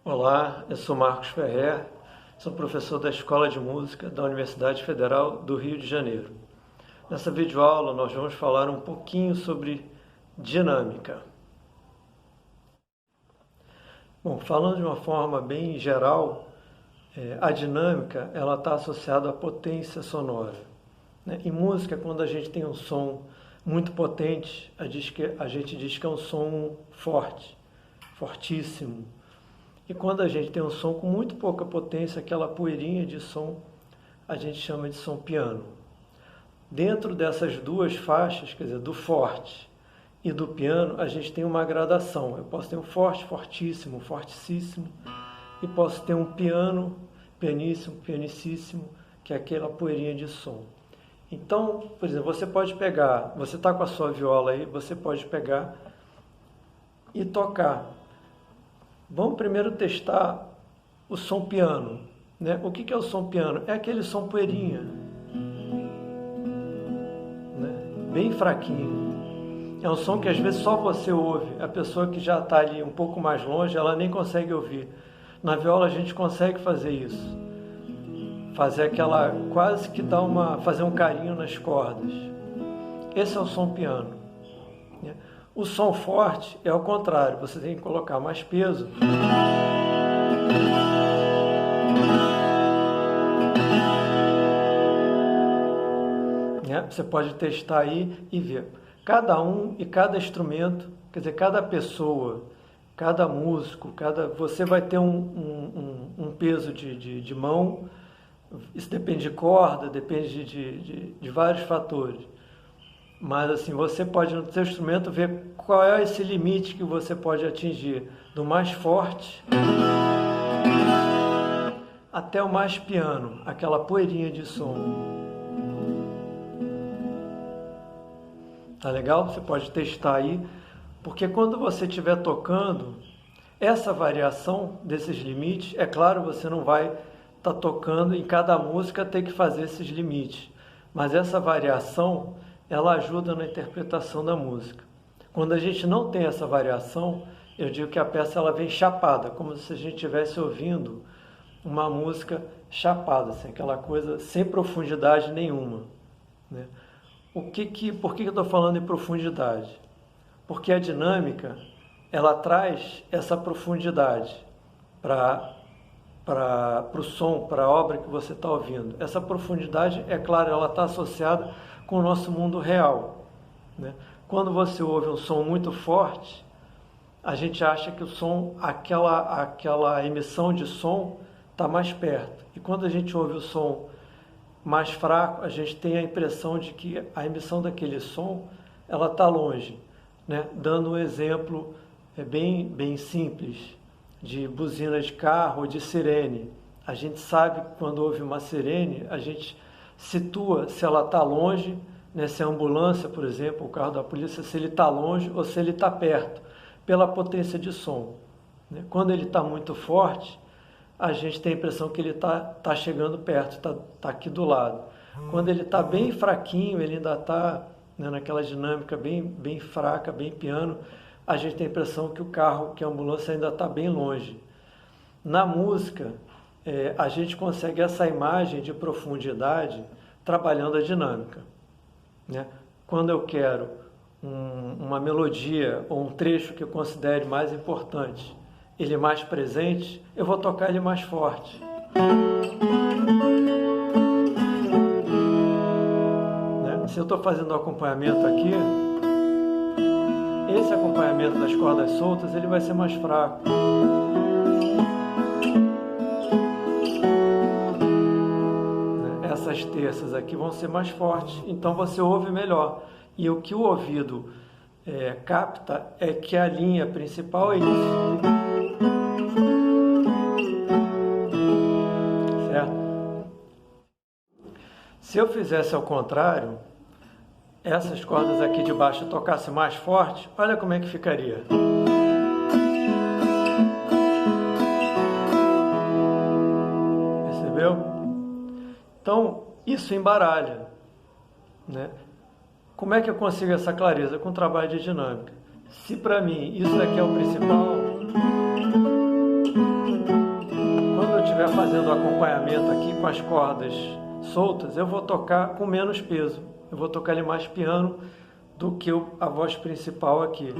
Olá, eu sou Marcos Ferrer, sou professor da Escola de Música da Universidade Federal do Rio de Janeiro. Nessa videoaula nós vamos falar um pouquinho sobre dinâmica. Bom, falando de uma forma bem geral, a dinâmica ela está associada à potência sonora. Em música, quando a gente tem um som muito potente, a gente diz que é um som forte, fortíssimo. E quando a gente tem um som com muito pouca potência, aquela poeirinha de som, a gente chama de som piano. Dentro dessas duas faixas, quer dizer, do forte e do piano, a gente tem uma gradação. Eu posso ter um forte, fortíssimo, fortíssimo, e posso ter um piano, pianíssimo, pianicíssimo, que é aquela poeirinha de som. Então, por exemplo, você pode pegar, você está com a sua viola aí, você pode pegar e tocar. Vamos primeiro testar o som piano. Né? O que é o som piano? É aquele som poeirinha, né? Bem fraquinho. É um som que às vezes só você ouve. A pessoa que já está ali um pouco mais longe, ela nem consegue ouvir. Na viola a gente consegue fazer isso. Fazer aquela, quase que fazer um carinho nas cordas. Esse é o som piano. Né? O som forte é ao contrário, você tem que colocar mais peso. Você pode testar aí e ver. Cada um e cada instrumento, quer dizer, cada pessoa, cada músico, você vai ter um peso de mão. Isso depende de corda, depende de vários fatores. Mas assim, você pode no seu instrumento ver qual é esse limite que você pode atingir, do mais forte até o mais piano, aquela poeirinha de som. Tá legal? Você pode testar aí, porque quando você estiver tocando, essa variação desses limites, é claro, você não vai estar tocando em cada música, tem que fazer esses limites, mas essa variação ela ajuda na interpretação da música. Quando a gente não tem essa variação, eu digo que a peça ela vem chapada, como se a gente estivesse ouvindo uma música chapada, assim, aquela coisa sem profundidade nenhuma. Né? Por que eu estou falando em profundidade? Porque a dinâmica ela traz essa profundidade para o som, para a obra que você está ouvindo. Essa profundidade, é claro, ela está associada com o nosso mundo real. Né? Quando você ouve um som muito forte, a gente acha que o som, aquela emissão de som está mais perto. E quando a gente ouve o som mais fraco, a gente tem a impressão de que a emissão daquele som ela está longe. Né? Dando um exemplo bem simples de buzina de carro ou de sirene. A gente sabe que quando ouve uma sirene, a gente situa se ela está longe, né, se é a ambulância, por exemplo, o carro da polícia, se ele está longe ou se ele está perto, pela potência de som. Né? Quando ele está muito forte, a gente tem a impressão que ele está chegando perto, está aqui do lado. Quando ele está bem fraquinho, ele ainda está, né, naquela dinâmica bem fraca, bem piano, a gente tem a impressão que o carro, que a ambulância ainda está bem longe. Na música, a gente consegue essa imagem de profundidade trabalhando a dinâmica. Né? Quando eu quero uma melodia ou um trecho que eu considere mais importante, ele mais presente, eu vou tocar ele mais forte. Né? Se eu estou fazendo um acompanhamento aqui, esse acompanhamento das cordas soltas, ele vai ser mais fraco. Essas terças aqui vão ser mais fortes, então você ouve melhor. E o que o ouvido capta é que a linha principal é isso. Certo? Se eu fizesse ao contrário, essas cordas aqui de baixo tocasse mais forte, olha como é que ficaria. Percebeu? Então, isso embaralha, né? Como é que eu consigo essa clareza? Com trabalho de dinâmica. Se para mim isso aqui é o principal, quando eu estiver fazendo o acompanhamento aqui com as cordas soltas, eu vou tocar com menos peso. Eu vou tocar ele mais piano do que a voz principal aqui.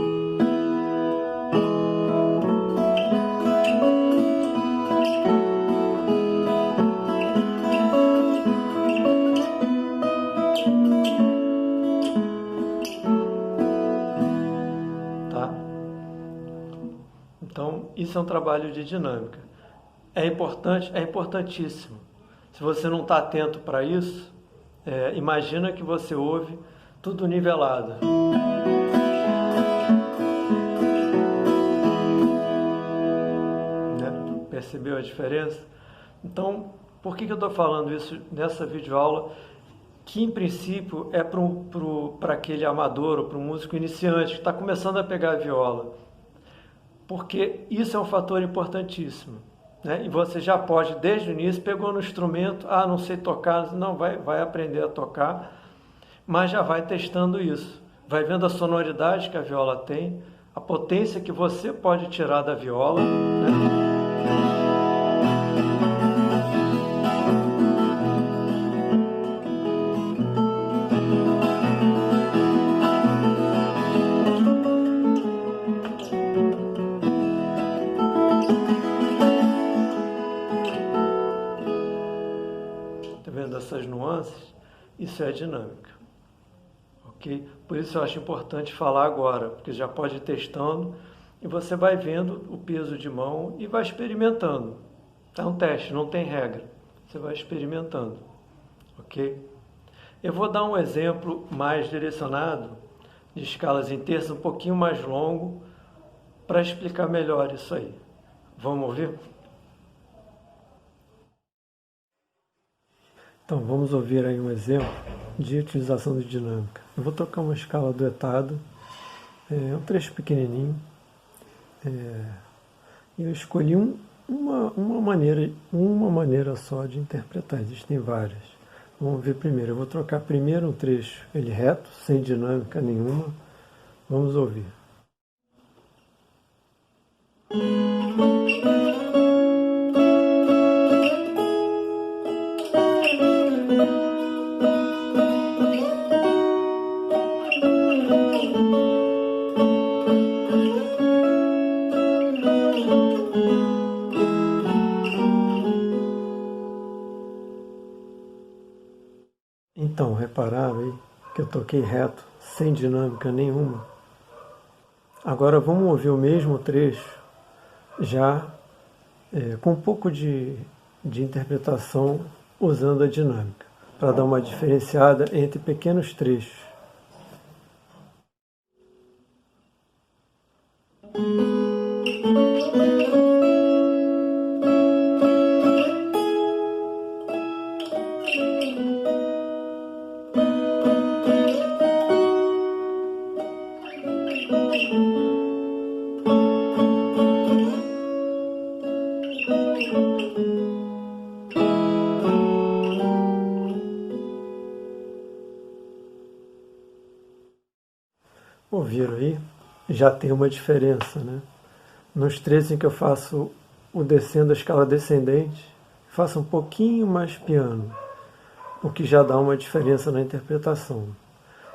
Tá? Então, isso é um trabalho de dinâmica. É importante, é importantíssimo. Se você não está atento para isso, imagina que você ouve tudo nivelado. Né? Percebeu a diferença? Então, por que eu estou falando isso nessa videoaula? Que em princípio é para aquele amador ou para um músico iniciante que está começando a pegar a viola. Porque isso é um fator importantíssimo. Né? E você já pode, desde o início, pegou no instrumento, não sei tocar, não, vai aprender a tocar, mas já vai testando isso. Vai vendo a sonoridade que a viola tem, a potência que você pode tirar da viola. Né? Tá vendo essas nuances? Isso é dinâmica. Ok? Por isso eu acho importante falar agora, porque já pode ir testando e você vai vendo o peso de mão e vai experimentando. É um teste, não tem regra. Você vai experimentando. Ok? Eu vou dar um exemplo mais direcionado de escalas em terços, um pouquinho mais longo, para explicar melhor isso aí. Vamos ouvir? Então, vamos ouvir aí um exemplo de utilização de dinâmica. Eu vou tocar uma escala duetada, um trecho pequenininho, e eu escolhi uma maneira só de interpretar, existem várias. Vamos ver primeiro, eu vou trocar primeiro um trecho, ele reto, sem dinâmica nenhuma, vamos ouvir. Então, repararam aí que eu toquei reto, sem dinâmica nenhuma. Agora vamos ouvir o mesmo trecho, já com um pouco de interpretação usando a dinâmica, para dar uma diferenciada entre pequenos trechos. Ouviram aí? Já tem uma diferença, né? Nos trechos em que eu faço o descendo a escala descendente, faço um pouquinho mais piano, o que já dá uma diferença na interpretação.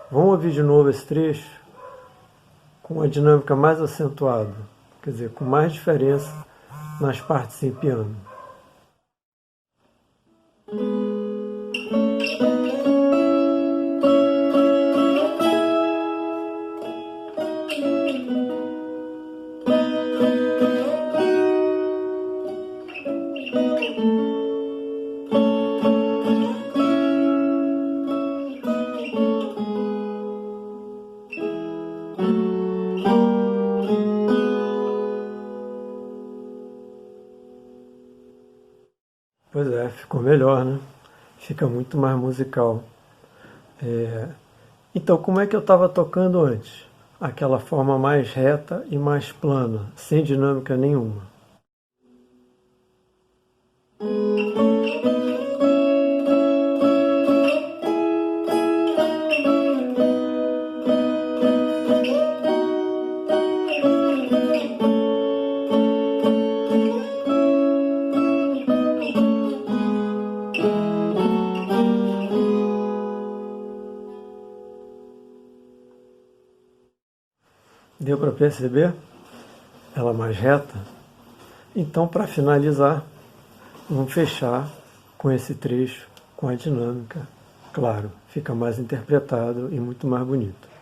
Vamos ouvir de novo esse trecho com a dinâmica mais acentuada, quer dizer, com mais diferença nas partes em piano. Pois é, ficou melhor, né? Fica muito mais musical. Então, como é que eu estava tocando antes? Aquela forma mais reta e mais plana, sem dinâmica nenhuma. Deu para perceber? Ela mais reta? Então, para finalizar, vamos fechar com esse trecho, com a dinâmica. Claro, fica mais interpretado e muito mais bonito.